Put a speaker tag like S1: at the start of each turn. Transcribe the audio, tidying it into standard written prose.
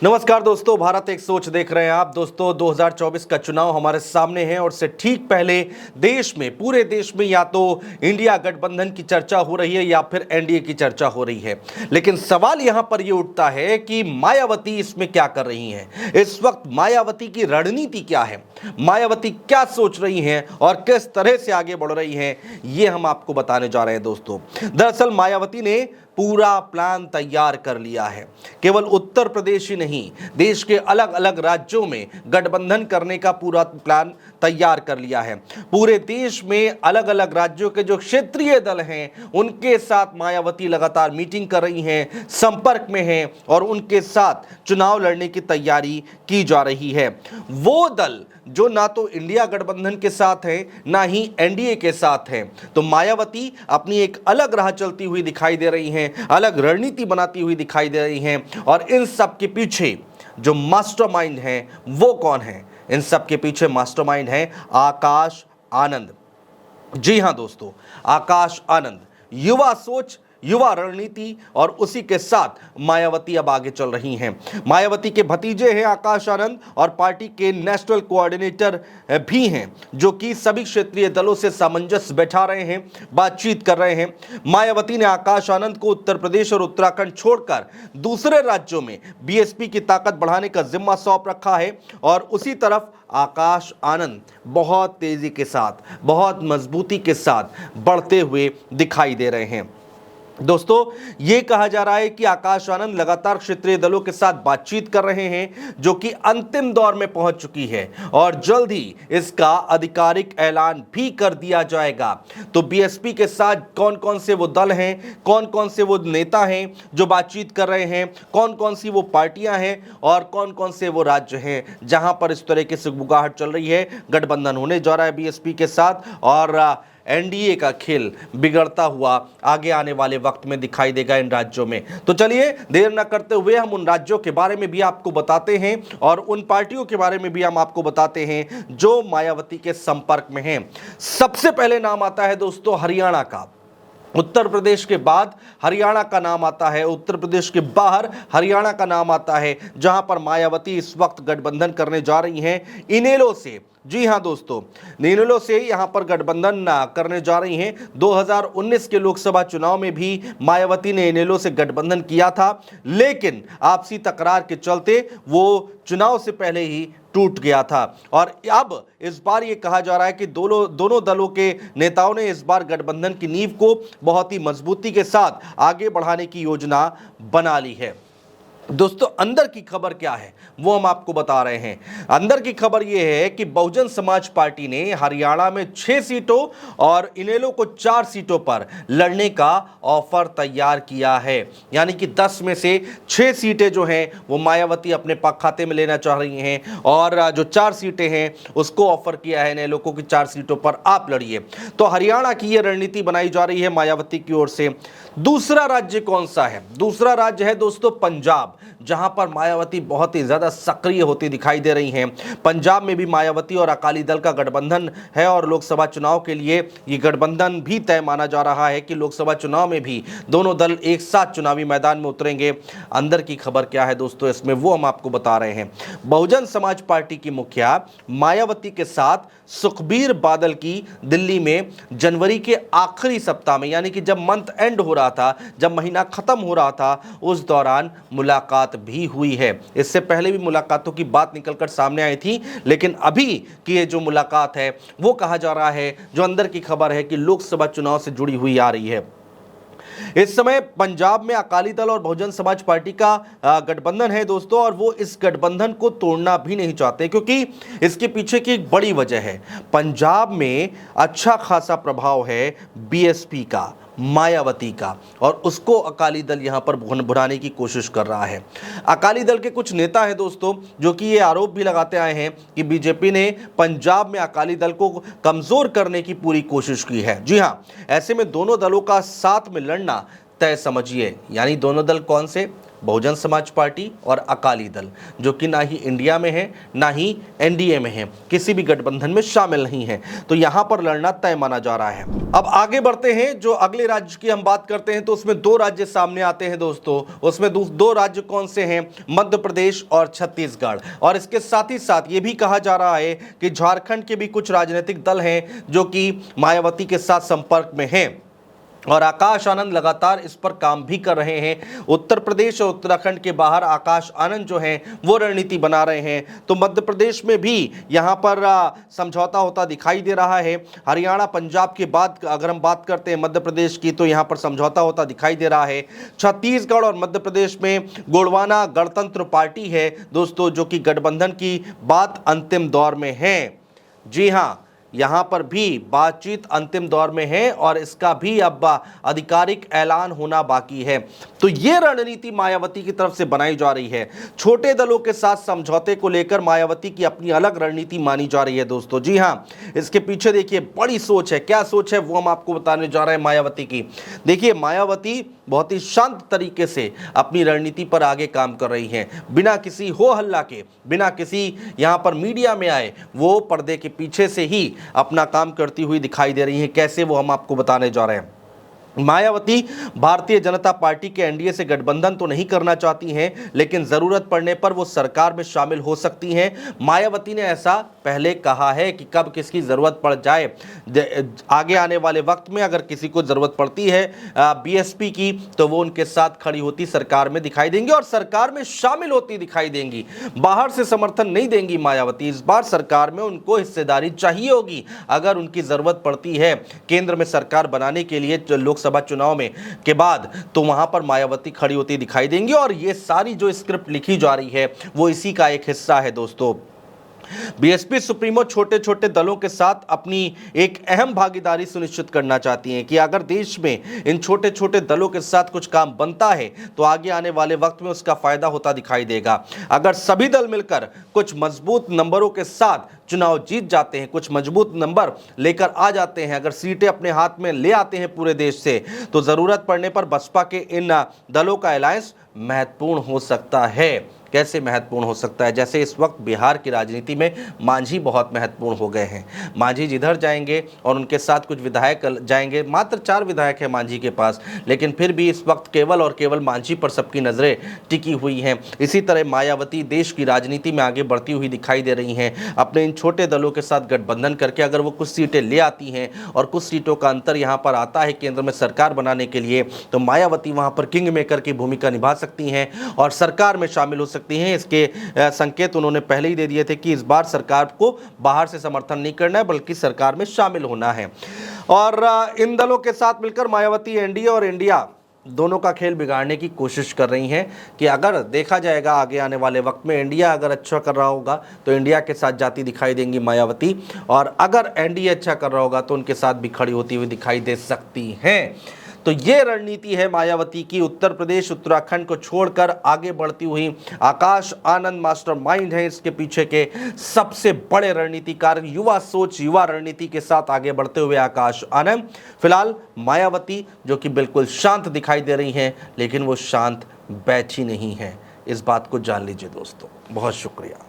S1: नमस्कार दोस्तों, भारत एक सोच देख रहे हैं आप। दोस्तों 2024 का चुनाव हमारे सामने है और से ठीक पहले देश में, पूरे देश में या तो इंडिया गठबंधन की चर्चा हो रही है या फिर एनडीए की चर्चा हो रही है। लेकिन सवाल यहां पर यह उठता है कि मायावती इसमें क्या कर रही हैं? इस वक्त मायावती की रणनीति क्या है? मायावती क्या सोच रही हैं और किस तरह से आगे बढ़ रही हैं, ये हम आपको बताने जा रहे हैं। दोस्तों दरअसल मायावती ने पूरा प्लान तैयार कर लिया है। केवल उत्तर प्रदेश ही नहीं, देश के अलग अलग राज्यों में गठबंधन करने का पूरा प्लान तैयार कर लिया है। पूरे देश में अलग अलग राज्यों के जो क्षेत्रीय दल हैं उनके साथ मायावती लगातार मीटिंग कर रही हैं, संपर्क में हैं और उनके साथ चुनाव लड़ने की तैयारी की जा रही है। वो दल जो ना तो इंडिया गठबंधन के साथ है ना ही एनडीए के साथ है, तो मायावती अपनी एक अलग राह चलती हुई दिखाई दे रही हैं, अलग रणनीति बनाती हुई दिखाई दे रही हैं। और इन सब के पीछे जो मास्टरमाइंड हैं वो कौन है? इन सब के पीछे मास्टरमाइंड है आकाश आनंद। जी हां दोस्तों, आकाश आनंद। युवा सोच, युवा रणनीति और उसी के साथ मायावती अब आगे चल रही हैं। मायावती के भतीजे हैं आकाश आनंद और पार्टी के नेशनल कोऑर्डिनेटर भी हैं, जो कि सभी क्षेत्रीय दलों से सामंजस्य बैठा रहे हैं, बातचीत कर रहे हैं। मायावती ने आकाश आनंद को उत्तर प्रदेश और उत्तराखंड छोड़कर दूसरे राज्यों में बीएसपी की ताकत बढ़ाने का जिम्मा सौंप रखा है और उसी तरफ आकाश आनंद बहुत तेजी के साथ, बहुत मजबूती के साथ बढ़ते हुए दिखाई दे रहे हैं। दोस्तों यह कहा जा रहा है कि आकाश आनंद लगातार क्षेत्रीय दलों के साथ बातचीत कर रहे हैं, जो कि अंतिम दौर में पहुंच चुकी है और जल्द ही इसका आधिकारिक ऐलान भी कर दिया जाएगा। तो बीएसपी के साथ कौन कौन से वो दल हैं, कौन कौन से वो नेता हैं जो बातचीत कर रहे हैं, कौन कौन सी वो पार्टियां हैं और कौन कौन से वो राज्य हैं जहां पर इस तरह की सुगबुगाहट चल रही है, गठबंधन होने जा रहा है बीएसपी के साथ और एनडीए का खेल बिगड़ता हुआ आगे आने वाले वक्त में दिखाई देगा इन राज्यों में। तो चलिए देर न करते हुए हम उन राज्यों के बारे में भी आपको बताते हैं और उन पार्टियों के बारे में भी हम आपको बताते हैं जो मायावती के संपर्क में हैं। सबसे पहले नाम आता है दोस्तों हरियाणा का। उत्तर प्रदेश के बाद हरियाणा का नाम आता है, उत्तर प्रदेश के बाहर हरियाणा का नाम आता है, जहां पर मायावती इस वक्त गठबंधन करने जा रही हैं इनेलो से। जी हां दोस्तों, इनेलो से यहां पर गठबंधन करने जा रही हैं। 2019 के लोकसभा चुनाव में भी मायावती ने इनेलो से गठबंधन किया था, लेकिन आपसी तकरार के चलते वो चुनाव से पहले ही टूट गया था और अब इस बार ये कहा जा रहा है कि दोनों दलों के नेताओं ने इस बार गठबंधन की नींव को बहुत ही मजबूती के साथ आगे बढ़ाने की योजना बना ली है। दोस्तों अंदर की खबर क्या है वो हम आपको बता रहे हैं। अंदर की खबर यह है कि बहुजन समाज पार्टी ने हरियाणा में 6 सीटों और इनेलो को 4 सीटों पर लड़ने का ऑफर तैयार किया है। यानी कि 10 में से 6 सीटें जो हैं वो मायावती अपने खाते में लेना चाह रही हैं और जो 4 सीटें हैं उसको ऑफर किया है इनेलो को कि 4 सीटों पर आप लड़िए। तो हरियाणा की यह रणनीति बनाई जा रही है मायावती की ओर से। दूसरा राज्य कौन सा है? दूसरा राज्य है दोस्तों पंजाब, जहां पर मायावती बहुत ही ज्यादा सक्रिय होती दिखाई दे रही हैं। पंजाब में भी मायावती और अकाली दल का गठबंधन है और लोकसभा चुनाव के लिए यह गठबंधन भी तय माना जा रहा है कि लोकसभा चुनाव में भी दोनों दल एक साथ चुनावी मैदान में उतरेंगे। अंदर की खबर क्या है दोस्तों इसमें, वो हम आपको बता रहे हैं। बहुजन समाज पार्टी की मुखिया मायावती के साथ सुखबीर बादल की दिल्ली में जनवरी के आखिरी सप्ताह में, यानी कि जब मंथ एंड हो रहा था, जब महीना खत्म हो रहा था, उस दौरान मुलाकात भी हुई है। इससे पहले भी मुलाकातों की बात निकलकर सामने आई थी, लेकिन अभी की ये जो मुलाकात है वो कहा जा रहा है, जो अंदर की खबर है कि लोकसभा चुनाव से जुड़ी हुई आ रही है। इस समय पंजाब में अकाली दल और बहुजन समाज पार्टी का गठबंधन है दोस्तों, और वो इस गठबंधन को तोड़ना भी नहीं चाहते, क्योंकि इसके पीछे की एक बड़ी वजह है। पंजाब में अच्छा खासा प्रभाव है बीएसपी का, मायावती का, और उसको अकाली दल यहां पर भुनाने की कोशिश कर रहा है। अकाली दल के कुछ नेता हैं दोस्तों जो कि ये आरोप भी लगाते आए हैं कि बीजेपी ने पंजाब में अकाली दल को कमजोर करने की पूरी कोशिश की है। जी हां, ऐसे में दोनों दलों का साथ में लड़ना तय समझिए। यानी दोनों दल कौन से? बहुजन समाज पार्टी और अकाली दल, जो कि ना ही इंडिया में है ना ही एनडीए में है, किसी भी गठबंधन में शामिल नहीं है। तो यहां पर लड़ना तय माना जा रहा है। अब आगे बढ़ते हैं, जो अगले राज्य की हम बात करते हैं तो उसमें दो राज्य सामने आते हैं दोस्तों। उसमें दो राज्य कौन से हैं? मध्य प्रदेश और छत्तीसगढ़। और इसके साथ ही साथ ये भी कहा जा रहा है कि झारखंड के भी कुछ राजनीतिक दल हैं जो कि मायावती के साथ संपर्क में हैं, और आकाश आनंद लगातार इस पर काम भी कर रहे हैं। उत्तर प्रदेश और उत्तराखंड के बाहर आकाश आनंद जो हैं वो रणनीति बना रहे हैं। तो मध्य प्रदेश में भी यहां पर समझौता होता दिखाई दे रहा है। हरियाणा पंजाब के बाद अगर हम बात करते हैं मध्य प्रदेश की, तो यहां पर समझौता होता दिखाई दे रहा है। छत्तीसगढ़ और मध्य प्रदेश में गोंडवाना गणतंत्र पार्टी है दोस्तों, जो कि गठबंधन की बात अंतिम दौर में है। जी हाँ, यहां पर भी बातचीत अंतिम दौर में है और इसका भी अब आधिकारिक ऐलान होना बाकी है। तो यह रणनीति मायावती की तरफ से बनाई जा रही है। छोटे दलों के साथ समझौते को लेकर मायावती की अपनी अलग रणनीति मानी जा रही है दोस्तों। जी हां, इसके पीछे देखिए बड़ी सोच है। क्या सोच है वो हम आपको बताने जा रहे हैं मायावती की। देखिए, मायावती बहुत ही शांत तरीके से अपनी रणनीति पर आगे काम कर रही हैं, बिना किसी हो हल्ला के, बिना किसी यहां पर मीडिया में आए, वो पर्दे के पीछे से ही अपना काम करती हुई दिखाई दे रही हैं। कैसे, वो हम आपको बताने जा रहे हैं। मायावती भारतीय जनता पार्टी के एनडीए से गठबंधन तो नहीं करना चाहती हैं, लेकिन जरूरत पड़ने पर वो सरकार में शामिल हो सकती हैं। मायावती ने ऐसा पहले कहा है कि कब किसकी जरूरत पड़ जाए, आगे आने वाले वक्त में अगर किसी को जरूरत पड़ती है बीएसपी की, तो वो उनके साथ खड़ी होती सरकार में दिखाई देंगी और सरकार में शामिल होती दिखाई देंगी। बाहर से समर्थन नहीं देंगी मायावती। इस बार सरकार में उनको हिस्सेदारी चाहिए होगी। अगर उनकी जरूरत पड़ती है केंद्र में सरकार बनाने के लिए लोकसभा चुनाव में के बाद, तो वहां पर मायावती खड़ी होती दिखाई देंगी। और ये सारी जो स्क्रिप्ट लिखी जा रही है वो इसी का एक हिस्सा है दोस्तों। बीएसपी सुप्रीमो छोटे छोटे दलों के साथ अपनी एक अहम भागीदारी सुनिश्चित करना चाहती हैं कि अगर देश में इन छोटे छोटे दलों के साथ कुछ काम बनता है तो आगे आने वाले वक्त में उसका फायदा होता दिखाई देगा। अगर सभी दल मिलकर कुछ मजबूत नंबरों के साथ चुनाव जीत जाते हैं, कुछ मजबूत नंबर लेकर आ जाते हैं, अगर सीटें अपने हाथ में ले आते हैं पूरे देश से, तो जरूरत पड़ने पर बसपा के इन दलों का अलायंस महत्वपूर्ण हो सकता है। कैसे महत्वपूर्ण हो सकता है? जैसे इस वक्त बिहार की राजनीति में मांझी बहुत महत्वपूर्ण हो गए हैं। मांझी जिधर जाएंगे और उनके साथ कुछ विधायक जाएंगे, मात्र 4 विधायक हैं मांझी के पास, लेकिन फिर भी इस वक्त केवल और केवल मांझी पर सबकी नजरें टिकी हुई हैं। इसी तरह मायावती देश की राजनीति में आगे बढ़ती हुई दिखाई दे रही हैं। अपने इन छोटे दलों के साथ गठबंधन करके अगर वो कुछ सीटें ले आती हैं और कुछ सीटों का अंतर यहाँ पर आता है केंद्र में सरकार बनाने के लिए, तो मायावती वहाँ पर किंग मेकर की भूमिका निभा सकती हैं और सरकार में शामिल हो सकती हैं। इसके संकेत उन्होंने पहले ही दे दिए थे कि इस बार सरकार को बाहर से समर्थन नहीं करना है, बल्कि सरकार में शामिल होना है। और इन दलों के साथ मिलकर मायावती एनडीए और इंडिया दोनों का खेल बिगाड़ने की कोशिश कर रही हैं कि अगर देखा जाएगा आगे आने वाले वक्त में इंडिया अगर अच्छा कर रहा होगा तो इंडिया के साथ जाती दिखाई देंगी मायावती, और अगर एनडीए अच्छा कर रहा होगा तो उनके साथ भी खड़ी होती हुई दिखाई दे सकती हैं। तो ये रणनीति है मायावती की। उत्तर प्रदेश उत्तराखंड को छोड़कर आगे बढ़ती हुई आकाश आनंद मास्टरमाइंड है इसके पीछे के सबसे बड़े रणनीतिकार। युवा सोच, युवा रणनीति के साथ आगे बढ़ते हुए आकाश आनंद। फिलहाल मायावती जो कि बिल्कुल शांत दिखाई दे रही हैं, लेकिन वो शांत बैठी नहीं है। इस बात को जान लीजिए दोस्तों। बहुत शुक्रिया।